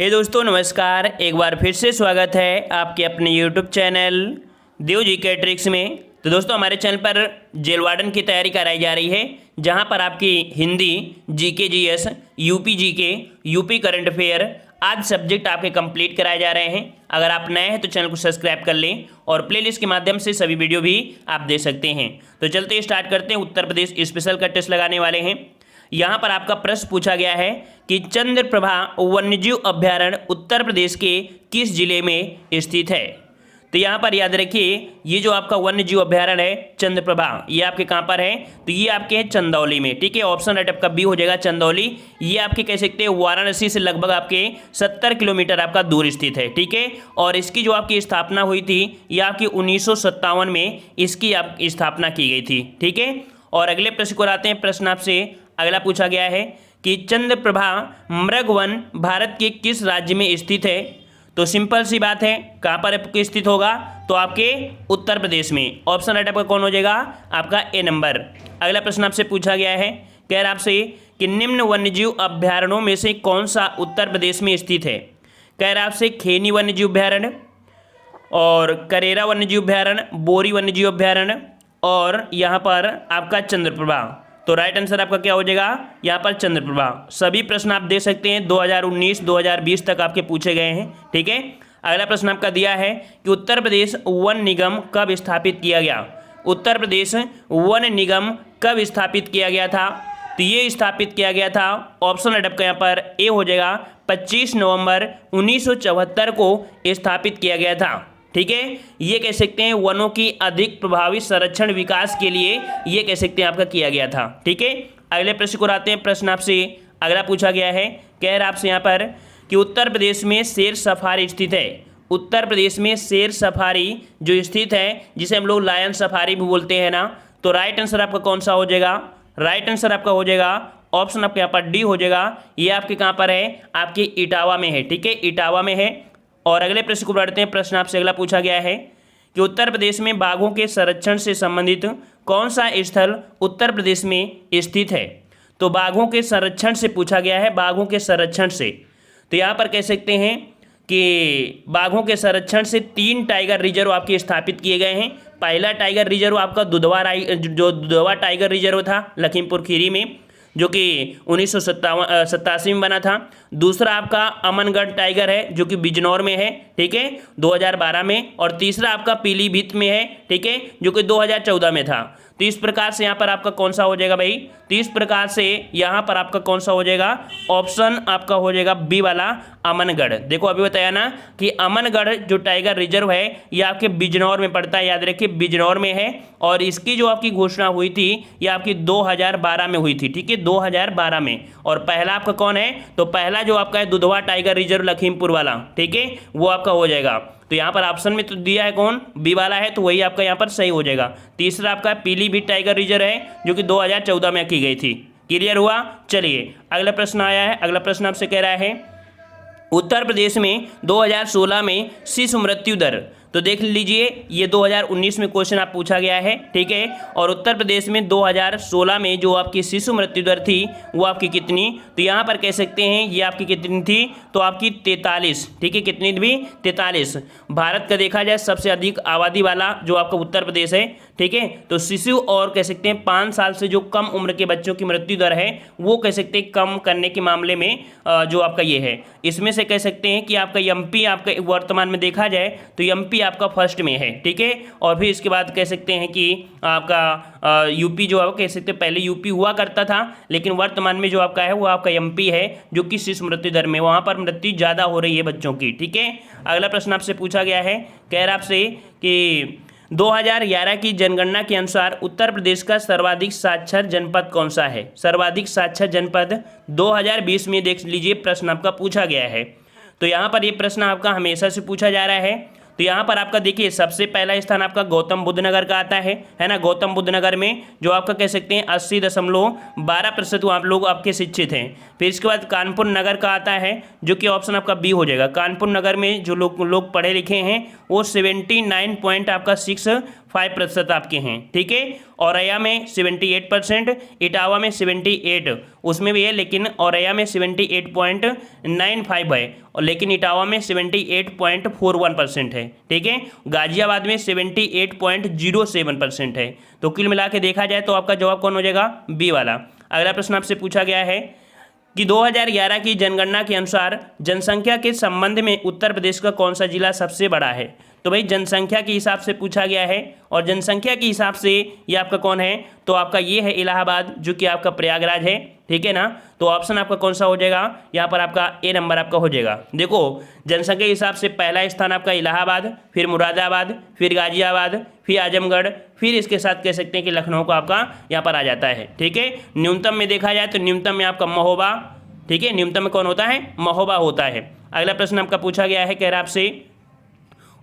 हे दोस्तों नमस्कार। एक बार फिर से स्वागत है आपके अपने यूट्यूब चैनल देव जी के ट्रिक्स में। तो दोस्तों हमारे चैनल पर जेल वार्डन की तैयारी कराई जा रही है, जहां पर आपकी Hindi, GK GS, UP GK, UP current affair आदि सब्जेक्ट आपके कंप्लीट कराए जा रहे हैं। अगर आप नए हैं तो चैनल को सब्सक्राइब कर लें और प्लेलिस्ट के माध्यम से सभी वीडियो भी आप दे सकते हैं। तो चलते स्टार्ट करते हैं। उत्तर प्रदेश स्पेशल का टेस्ट लगाने वाले हैं। यहाँ पर आपका प्रश्न पूछा गया है कि चंद्रप्रभा वन्यजीव अभ्यारण्य उत्तर प्रदेश के किस जिले में स्थित है। तो यहाँ पर याद रखिए, ये जो आपका वन्यजीव अभ्यारण्य है चंद्रप्रभा, ये आपके कहाँ पर है, तो ये आपके है चंदौली में। ठीक है, ऑप्शन राइट आपका बी हो जाएगा चंदौली। ये आपके कह सकते हैं वाराणसी से लगभग आपके 70 किलोमीटर आपका दूर स्थित है। ठीक है, और इसकी जो आपकी स्थापना हुई थी, ये आपकी 1957 में इसकी स्थापना की गई थी। ठीक है, और अगले प्रश्न को आते हैं। प्रश्न आपसे अगला पूछा गया है कि चंद्रप्रभा मृगवन भारत के किस राज्य में स्थित है। तो सिंपल सी बात है, कहाँ पर स्थित होगा, तो आपके उत्तर प्रदेश में। ऑप्शन राइट आपका कौन हो जाएगा, आपका ए नंबर। अगला प्रश्न आपसे पूछा गया है, कह रहा आपसे कि निम्न वन्यजीव अभ्यारण्यों में से कौन सा उत्तर प्रदेश में स्थित है। कह रहा आपसे खेनी वन्यजीव अभ्यारण्य और करेरा वन्यजीव अभ्यारण्य, बोरी वन्यजीव अभ्यारण्य और यहाँ पर आपका चंद्रप्रभा। तो राइट आंसर आपका क्या हो जाएगा, यहाँ पर चंद्रप्रभा। सभी प्रश्न आप दे सकते हैं, 2019 2020 तक आपके पूछे गए हैं। ठीक है, अगला प्रश्न आपका दिया है कि उत्तर प्रदेश वन निगम कब स्थापित किया गया। उत्तर प्रदेश वन निगम कब स्थापित किया गया था, तो ये स्थापित किया गया था, ऑप्शन राइट आपका यहाँ पर ए हो जाएगा, 25 नवंबर 1974 को स्थापित किया गया था। ठीक है, ये कह सकते हैं वनों की अधिक प्रभावी संरक्षण विकास के लिए ये कह सकते हैं आपका किया गया था। ठीक है, अगले प्रश्न को आते हैं। प्रश्न आपसे अगला पूछा गया है, कह रहा आपसे यहाँ पर कि उत्तर प्रदेश में शेर सफारी स्थित है। उत्तर प्रदेश में शेर सफारी जो स्थित है, जिसे हम लोग लायन सफारी भी बोलते हैं ना, तो राइट आंसर आपका कौन सा हो जाएगा, राइट आंसर आपका हो जाएगा ऑप्शन आपके यहाँ पर डी हो जाएगा। ये आपके कहाँ पर है, आपके इटावा में है। ठीक है, इटावा में है। और अगले प्रश्न को पढ़ते हैं। प्रश्न आपसे अगला पूछा गया है कि उत्तर प्रदेश में बाघों के संरक्षण से संबंधित कौन सा स्थल उत्तर प्रदेश में स्थित है। तो बाघों के संरक्षण से पूछा गया है, बाघों के संरक्षण से। तो यहाँ पर कह सकते हैं कि बाघों के संरक्षण से 3 टाइगर रिजर्व आपके स्थापित किए गए हैं। पहला टाइगर रिजर्व आपका दुधवा टाइगर रिजर्व था लखीमपुर खीरी में, जो कि 1987 में बना था। दूसरा आपका अमनगढ़ टाइगर है, जो कि बिजनौर में है। ठीक है, 2012 में। और तीसरा आपका पीलीभीत में है। ठीक है, जो कि 2014 में था। तो इस प्रकार से यहाँ पर आपका कौन सा हो जाएगा भाई, तो इस प्रकार से यहाँ पर आपका कौन सा हो जाएगा, ऑप्शन आपका हो जाएगा बी वाला अमनगढ़। देखो अभी बताया ना कि अमनगढ़ जो टाइगर रिजर्व है ये आपके बिजनौर में पड़ता है, याद रखिए बिजनौर में है। और इसकी जो आपकी घोषणा हुई थी ये आपकी 2012 में हुई थी। ठीक है, 2012 में। और पहला आपका कौन है, तो पहला जो आपका है दुधवा टाइगर रिजर्व लखीमपुर वाला। ठीक है, वो आपका हो जाएगा। तो यहाँ पर ऑप्शन में तो दिया है कौन, बी वाला है, तो वही आपका यहाँ पर सही हो जाएगा। तीसरा आपका पीलीभीत टाइगर रिजर्व है, जो कि 2014 में की गई थी। क्लियर हुआ। चलिए अगला प्रश्न आया है। अगला प्रश्न आपसे कह रहा है उत्तर प्रदेश में 2016 में शिशु मृत्यु दर। तो देख लीजिए, ये 2019 में क्वेश्चन आप पूछा गया है। ठीक है, और उत्तर प्रदेश में 2016 में जो आपकी शिशु मृत्यु दर थी वो आपकी कितनी, तो यहाँ पर कह सकते हैं ये आपकी कितनी थी, तो आपकी 43। ठीक है, कितनी भी 43। भारत का देखा जाए सबसे अधिक आबादी वाला जो आपका उत्तर प्रदेश है। ठीक है, तो शिशु और कह सकते हैं 5 साल से जो कम उम्र के बच्चों की मृत्यु दर है वो कह सकते हैं कम करने के मामले में जो आपका ये है, इसमें से कह सकते हैं कि आपका एमपी आपका वर्तमान में देखा जाए तो एमपी आपका फर्स्ट में है। ठीक है, और फिर इसके बाद कह सकते हैं कि आपका यूपी जो है कह सकते हैं पहले यूपी हुआ करता था, लेकिन वर्तमान में जो आपका है वो आपका एमपी है, जो कि शिशु मृत्यु दर में वहाँ पर मृत्यु ज़्यादा हो रही है बच्चों की। ठीक है, अगला प्रश्न आपसे पूछा गया है, कह रहा आपसे कि 2011 की जनगणना के अनुसार उत्तर प्रदेश का सर्वाधिक साक्षर जनपद कौन सा है। सर्वाधिक साक्षर जनपद 2020 में देख लीजिए प्रश्न आपका पूछा गया है। तो यहाँ पर ये प्रश्न आपका हमेशा से पूछा जा रहा है। तो यहाँ पर आपका देखिए सबसे पहला स्थान आपका गौतम बुद्ध नगर का आता है ना। गौतम बुद्ध नगर में जो आपका कह सकते हैं 80.12% आप लोग आपके शिक्षित हैं। फिर इसके बाद कानपुर नगर का आता है, जो कि ऑप्शन आपका बी हो जाएगा। कानपुर नगर में जो लोग पढ़े लिखे हैं वो 79.6 5% आपके हैं, ठीक है। औरैया में 78%, इटावा में 78 उसमें भी है, लेकिन औरैया में 78.95 है, और लेकिन इटावा में 78.41% है, ठीक है। गाजियाबाद में 78.07% है। तो कुल मिला के देखा जाए तो आपका जवाब कौन हो जाएगा? बी वाला। अगला प्रश्न आपसे पूछा गया है कि 2011 की जनगणना के अनुसार जनसंख्या के संबंध में उत्तर प्रदेश का कौन सा जिला सबसे बड़ा है? तो भाई जनसंख्या के हिसाब से पूछा गया है, और जनसंख्या के हिसाब से ये आपका कौन है? तो आपका ये है इलाहाबाद, जो कि आपका प्रयागराज है, ठीक है ना। तो ऑप्शन आपका कौन सा हो जाएगा? यहाँ पर आपका ए नंबर आपका हो जाएगा। देखो जनसंख्या के हिसाब से पहला स्थान आपका इलाहाबाद, फिर मुरादाबाद, फिर गाजियाबाद, फिर आजमगढ़, फिर इसके साथ कह सकते हैं कि लखनऊ का आपका यहाँ पर आ जाता है, ठीक है। न्यूनतम में देखा जाए तो न्यूनतम में आपका महोबा, ठीक है, न्यूनतम में कौन होता है? महोबा होता है। अगला प्रश्न आपका पूछा गया है, कह रहा आपसे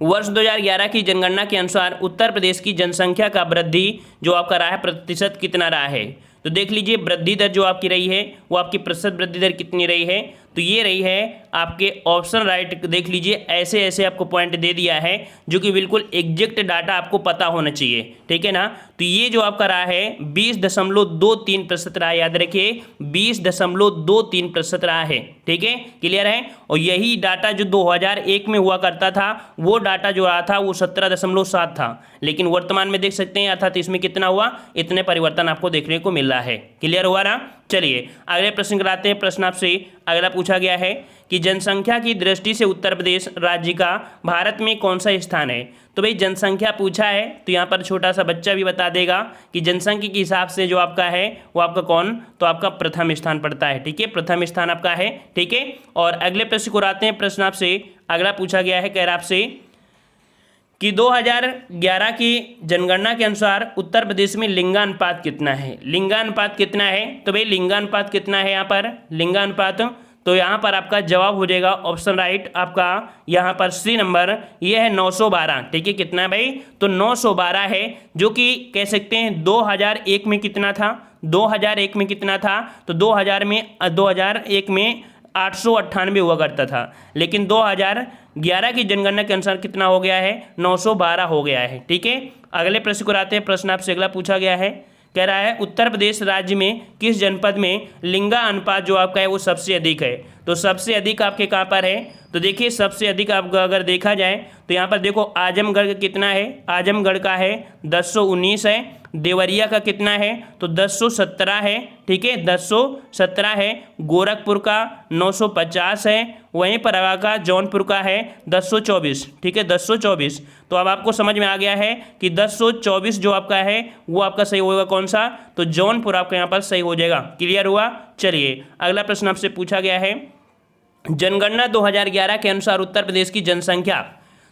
वर्ष 2011 की जनगणना के अनुसार उत्तर प्रदेश की जनसंख्या का वृद्धि जो आपका रहा है प्रतिशत कितना रहा है? तो देख लीजिए वृद्धि दर जो आपकी रही है वो आपकी प्रतिशत वृद्धि दर कितनी रही है? तो ये रही है आपके ऑप्शन राइट, देख लीजिए ऐसे ऐसे आपको पॉइंट दे दिया है जो कि बिल्कुल एग्जैक्ट डाटा आपको पता होना चाहिए, ठीक है ना। तो ये जो आपका रहा है 20.23% रहा, याद रखिए 20.23% रहा है, ठीक है, क्लियर है। और यही डाटा जो 2001 में हुआ करता था वो डाटा जो रहा था वो 17.7 था, लेकिन वर्तमान में देख सकते हैं अर्थात इसमें कितना हुआ? इतने परिवर्तन आपको देखने को मिल रहा है, क्लियर हुआ ना। चलिए अगले प्रश्न कराते हैं। प्रश्न आपसे अगला पूछा गया है कि जनसंख्या की दृष्टि से उत्तर प्रदेश राज्य का भारत में कौन सा स्थान है? तो भाई जनसंख्या पूछा है तो यहाँ पर छोटा सा बच्चा भी बता देगा कि जनसंख्या के हिसाब से जो आपका है वो आपका कौन? तो आपका प्रथम स्थान पड़ता है, ठीक है, प्रथम स्थान आपका है, ठीक है। और अगले प्रश्न को आते हैं। प्रश्न आपसे अगला पूछा गया है, कह रहा आपसे कि 2011 की जनगणना के अनुसार उत्तर प्रदेश में लिंगानुपात कितना है? लिंगानुपात कितना है? तो भाई लिंगानुपात कितना है यहाँ पर? लिंगानुपात तो यहाँ पर आपका जवाब हो जाएगा ऑप्शन राइट आपका यहाँ पर सी नंबर, ये है 912, ठीक है। कितना है भाई? तो 912 है, जो कि कह सकते हैं 2001 में कितना था? 2001 में कितना था? तो 2001 में 898 हुआ करता था, लेकिन 2011 की जनगणना के अनुसार कितना हो गया है? 912 हो गया है, ठीक है। अगले प्रश्न को आते हैं। प्रश्न आपसे अगला पूछा गया है, कह रहा है उत्तर प्रदेश राज्य में किस जनपद में लिंगा अनुपात जो आपका है वो सबसे अधिक है? तो सबसे अधिक आपके कहाँ पर है? तो देखिए सबसे अधिक आपका अगर देखा जाए तो यहाँ पर देखो आजमगढ़ का कितना है? आजमगढ़ का है 1019 है। देवरिया का कितना है? तो 1017 है, ठीक है, 1017 है। गोरखपुर का 950 है। वहीं पर आपका जौनपुर का है 1024, ठीक है, 1024। तो अब आपको समझ में आ गया है कि 1024 जो आपका है वो आपका सही होगा कौन सा? तो जौनपुर आपका यहाँ पर सही हो जाएगा, क्लियर हुआ। चलिए अगला प्रश्न आपसे पूछा गया है, जनगणना 2011 के अनुसार उत्तर प्रदेश की जनसंख्या,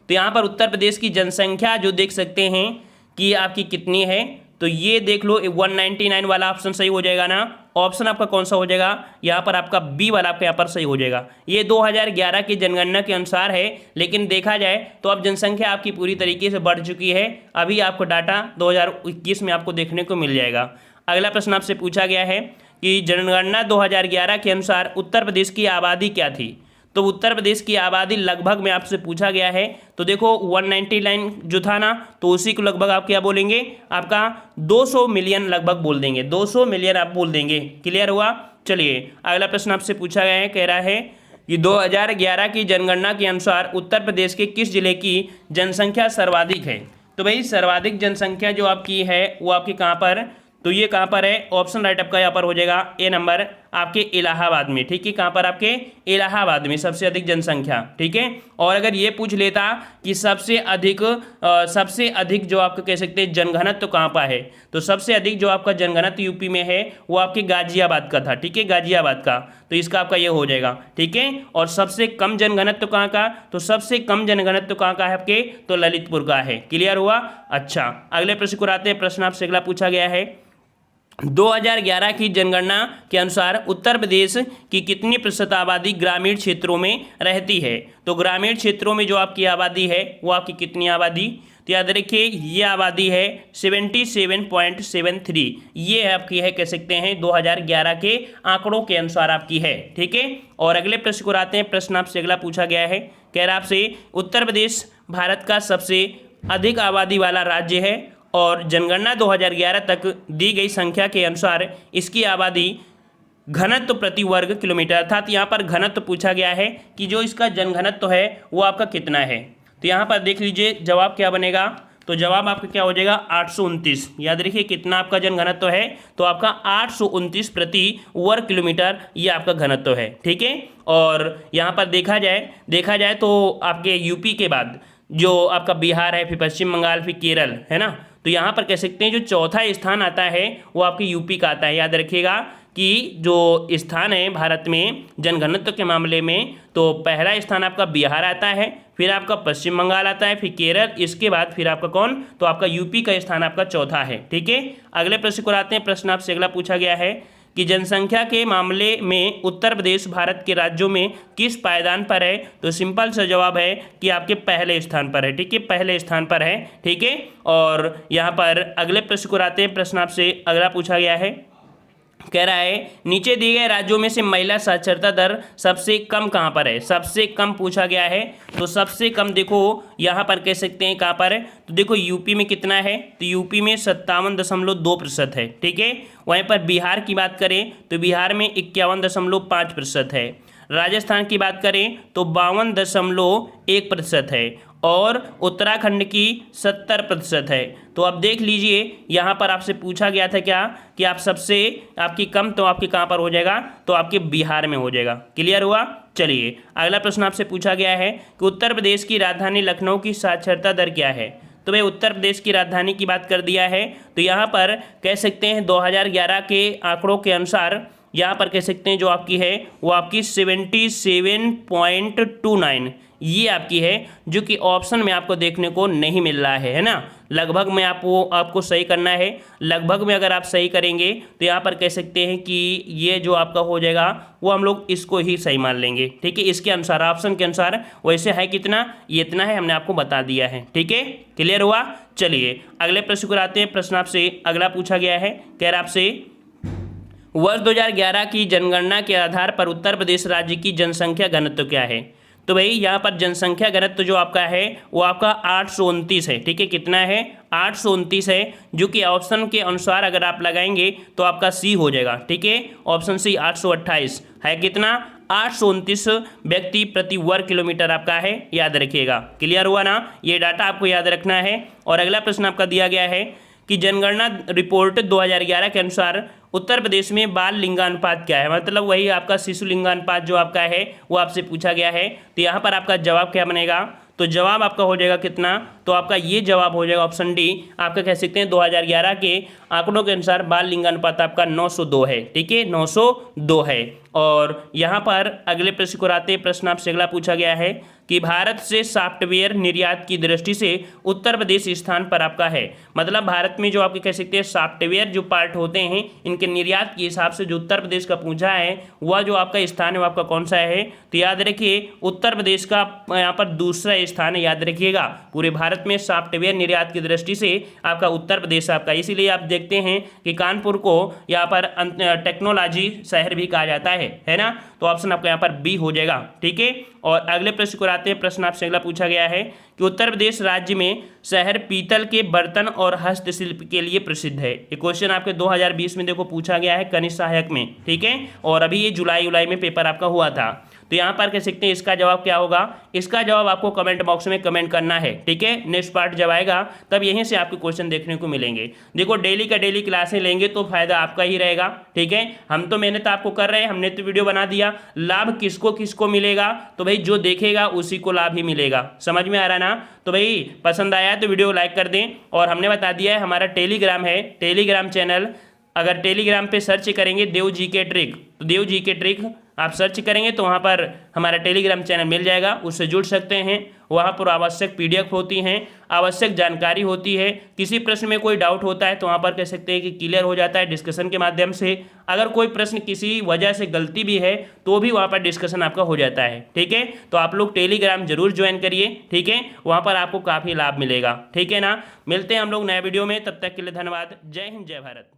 तो यहाँ पर उत्तर प्रदेश की जनसंख्या जो देख सकते हैं कि आपकी कितनी है? तो ये देख लो 199 वाला ऑप्शन सही हो जाएगा ना। ऑप्शन आपका कौन सा हो जाएगा? यहाँ पर आपका बी वाला आपका यहाँ पर सही हो जाएगा। ये 2011 की जनगणना के अनुसार है, लेकिन देखा जाए तो अब जनसंख्या आपकी पूरी तरीके से बढ़ चुकी है। अभी आपको डाटा 2021 में आपको देखने को मिल जाएगा। अगला प्रश्न आपसे पूछा गया है कि जनगणना 2011 के अनुसार उत्तर प्रदेश की आबादी क्या थी? तो उत्तर प्रदेश की आबादी लगभग में आपसे पूछा गया है, तो देखो 199 जो था ना, तो उसी को लगभग आप क्या बोलेंगे? आपका 200 मिलियन लगभग बोल देंगे, 200 मिलियन आप बोल देंगे, क्लियर हुआ। चलिए अगला प्रश्न आपसे पूछा गया है, कह रहा है कि 2011 की जनगणना के अनुसार उत्तर प्रदेश के किस जिले की जनसंख्या सर्वाधिक है? तो भाई सर्वाधिक जनसंख्या जो आपकी है वो आपकी कहाँ पर? तो ये कहाँ पर है? ऑप्शन राइट आपका यहाँ पर हो जाएगा ए नंबर आपके इलाहाबाद में, ठीक है। कहाँ पर? आपके इलाहाबाद में सबसे अधिक जनसंख्या, ठीक है। और अगर ये पूछ लेता कि सबसे अधिक जो आपको कह सकते हैं जनघनत्व तो कहाँ पर है, तो सबसे अधिक जो आपका जनघनत्व यूपी में है वो आपके गाजियाबाद का था, ठीक है, गाजियाबाद का। तो इसका आपका ये हो जाएगा, ठीक है। और सबसे कम जनघनत्व कहाँ का? तो सबसे कम जनघनत्व कहाँ का है आपके? तो ललितपुर का है, क्लियर हुआ। अच्छा अगले प्रश्न को आते हैं। प्रश्न आपसे अगला पूछा गया है, 2011 की जनगणना के अनुसार उत्तर प्रदेश की कितनी प्रतिशत आबादी ग्रामीण क्षेत्रों में रहती है? तो ग्रामीण क्षेत्रों में जो आपकी आबादी है वो आपकी कितनी आबादी? तो याद रखिए ये आबादी है 77.73, ये आपकी है कह सकते हैं 2011 के आंकड़ों के अनुसार आपकी है, ठीक है। और अगले प्रश्न को आते हैं। प्रश्न आपसे अगला पूछा गया है, कह रहा आपसे उत्तर प्रदेश भारत का सबसे अधिक आबादी वाला राज्य है और जनगणना 2011 तक दी गई संख्या के अनुसार इसकी आबादी घनत्व प्रति वर्ग किलोमीटर, अर्थात यहाँ पर घनत्व पूछा गया है कि जो इसका जनघनत्व है वो आपका कितना है। तो यहाँ पर देख लीजिए जवाब क्या बनेगा, तो जवाब आपका क्या हो जाएगा 829। याद रखिए कितना आपका जनघनत्व है, तो आपका 829 प्रति वर्ग किलोमीटर ये आपका घनत्व है। ठीक है, और यहाँ पर देखा जाए तो आपके यूपी के बाद जो आपका बिहार है, फिर पश्चिम बंगाल, फिर केरल है ना, तो यहाँ पर कह सकते हैं जो चौथा स्थान आता है वो आपके यूपी का आता है। याद रखिएगा कि जो स्थान है भारत में जनघनत्व के मामले में, तो पहला स्थान आपका बिहार आता है, फिर आपका पश्चिम बंगाल आता है, फिर केरल, इसके बाद फिर आपका कौन, तो आपका यूपी का स्थान आपका चौथा है। ठीक है, अगले प्रश्न को आते हैं। प्रश्न आपसे अगला पूछा गया है कि जनसंख्या के मामले में उत्तर प्रदेश भारत के राज्यों में किस पायदान पर है, तो सिंपल सा जवाब है कि आपके पहले स्थान पर है। ठीक है, पहले स्थान पर है। ठीक है, और यहाँ पर अगले प्रश्न को आते हैं। प्रश्न आपसे अगला पूछा गया है, कह रहा है नीचे दिए गए राज्यों में से महिला साक्षरता दर सबसे कम कहाँ पर है, सबसे कम पूछा गया है। तो सबसे कम देखो यहाँ पर कह सकते हैं कहाँ पर है, तो देखो यूपी में कितना है, तो यूपी में 57.2% है। ठीक है, वहीं पर बिहार की बात करें तो बिहार में 51.5% है। राजस्थान की बात करें तो 52.1% है और उत्तराखंड की 70% है। तो अब देख लीजिए यहाँ पर आपसे पूछा गया था क्या कि आप सबसे आपकी कम, तो आपके कहाँ पर हो जाएगा, तो आपके बिहार में हो जाएगा। क्लियर हुआ। चलिए अगला प्रश्न आपसे पूछा गया है कि उत्तर प्रदेश की राजधानी लखनऊ की साक्षरता दर क्या है। तो भाई उत्तर प्रदेश की राजधानी की बात कर दिया है, तो यहाँ पर कह सकते हैं 2011 के आंकड़ों के अनुसार यहाँ पर कह सकते हैं जो आपकी है वो आपकी 77.29 ये आपकी है, जो कि ऑप्शन में आपको देखने को नहीं मिल रहा है ना। लगभग में आपको सही करना है। लगभग में अगर आप सही करेंगे तो यहाँ पर कह सकते हैं कि ये जो आपका हो जाएगा वो हम लोग इसको ही सही मान लेंगे। ठीक है, इसके अनुसार ऑप्शन के अनुसार वैसे है कितना, ये इतना है, हमने आपको बता दिया है। ठीक है, क्लियर हुआ। चलिए अगले प्रश्न को आते हैं। प्रश्न आपसे अगला पूछा गया है, कह रहा आपसे वर्ष 2011 की जनगणना के आधार पर उत्तर प्रदेश राज्य की जनसंख्या घनत्व क्या है। तो भाई यहाँ पर जनसंख्या घनत्व जो आपका है वो आपका 829 है। ठीक है, कितना है, 829 है, जो कि ऑप्शन के अनुसार अगर आप लगाएंगे तो आपका सी हो जाएगा। ठीक है, ऑप्शन सी 828 है, कितना 829 व्यक्ति प्रति वर्ग किलोमीटर आपका है। याद रखिएगा। क्लियर हुआ ना, ये डाटा आपको याद रखना है। और अगला प्रश्न आपका दिया गया है कि जनगणना रिपोर्ट 2011 के अनुसार उत्तर प्रदेश में बाल लिंगानुपात क्या है, मतलब वही आपका शिशु लिंगानुपात जो आपका है वो आपसे पूछा गया है। तो यहाँ पर आपका जवाब क्या बनेगा, तो जवाब आपका हो जाएगा कितना, तो आपका ये जवाब हो जाएगा ऑप्शन डी। आपका कह सकते हैं 2011 के आंकड़ों के अनुसार बाल लिंगानुपात आपका 902 है। ठीक है, 902 है। और यहाँ पर अगले प्रश्न को आते हैं। प्रश्न आपसे अगला पूछा गया है कि भारत से सॉफ्टवेयर निर्यात की दृष्टि से उत्तर प्रदेश स्थान पर आपका है, मतलब भारत में जो आपके कह सकते हैं सॉफ्टवेयर जो पार्ट होते हैं इनके निर्यात के हिसाब से जो उत्तर प्रदेश का पूछा है वह जो आपका स्थान है वो आपका कौन सा है। तो याद रखिए उत्तर प्रदेश का यहाँ पर दूसरा स्थान है। याद रखिएगा पूरे भारत में सॉफ्टवेयर निर्यात की दृष्टि से आपका उत्तर प्रदेश आपका, इसीलिए आप देखते हैं कि कानपुर को यहाँ पर टेक्नोलॉजी शहर भी कहा जाता है ना। तो ऑप्शन आपका यहाँ पर बी हो जाएगा। ठीक है, और अगले प्रश्न को आते हैं। प्रश्न आपसे अगला पूछा गया है कि उत्तर प्रदेश राज्य में शहर पीतल के बर्तन और हस्तशिल्प के लिए प्रसिद्ध है। ये क्वेश्चन आपके 2020 में देखो पूछा गया है कनिष्ठ सहायक में। ठीक है, और अभी ये जुलाई में पेपर आपका हुआ था। तो यहाँ पर कह सकते हैं इसका जवाब क्या होगा, इसका जवाब आपको कमेंट बॉक्स में कमेंट करना है। ठीक है, नेक्स्ट पार्ट जब आएगा तब यहीं से आपके क्वेश्चन देखने को मिलेंगे। देखो डेली का डेली क्लासें लेंगे तो फायदा आपका ही रहेगा। ठीक है, हम तो मेहनत आपको कर रहे हैं, हमने तो वीडियो बना दिया, लाभ किसको किसको मिलेगा, तो भाई जो देखेगा उसी को लाभ ही मिलेगा। समझ में आ रहा ना। तो भाई पसंद आया है तो वीडियो लाइक कर दें। और हमने बता दिया है हमारा टेलीग्राम है, टेलीग्राम चैनल, अगर टेलीग्राम पे सर्च करेंगे देव जी के ट्रिक, तो देव जी के ट्रिक आप सर्च करेंगे तो वहाँ पर हमारा टेलीग्राम चैनल मिल जाएगा, उससे जुड़ सकते हैं। वहाँ पर आवश्यक PDF होती हैं, आवश्यक जानकारी होती है। किसी प्रश्न में कोई डाउट होता है तो वहाँ पर कह सकते हैं कि क्लियर हो जाता है डिस्कशन के माध्यम से। अगर कोई प्रश्न किसी वजह से गलती भी है तो भी वहाँ पर डिस्कशन आपका हो जाता है। ठीक है, तो आप लोग टेलीग्राम जरूर ज्वाइन करिए। ठीक है, वहाँ पर आपको काफ़ी लाभ मिलेगा। ठीक है ना, मिलते हैं हम लोग नए वीडियो में, तब तक के लिए धन्यवाद। जय हिंद, जय भारत।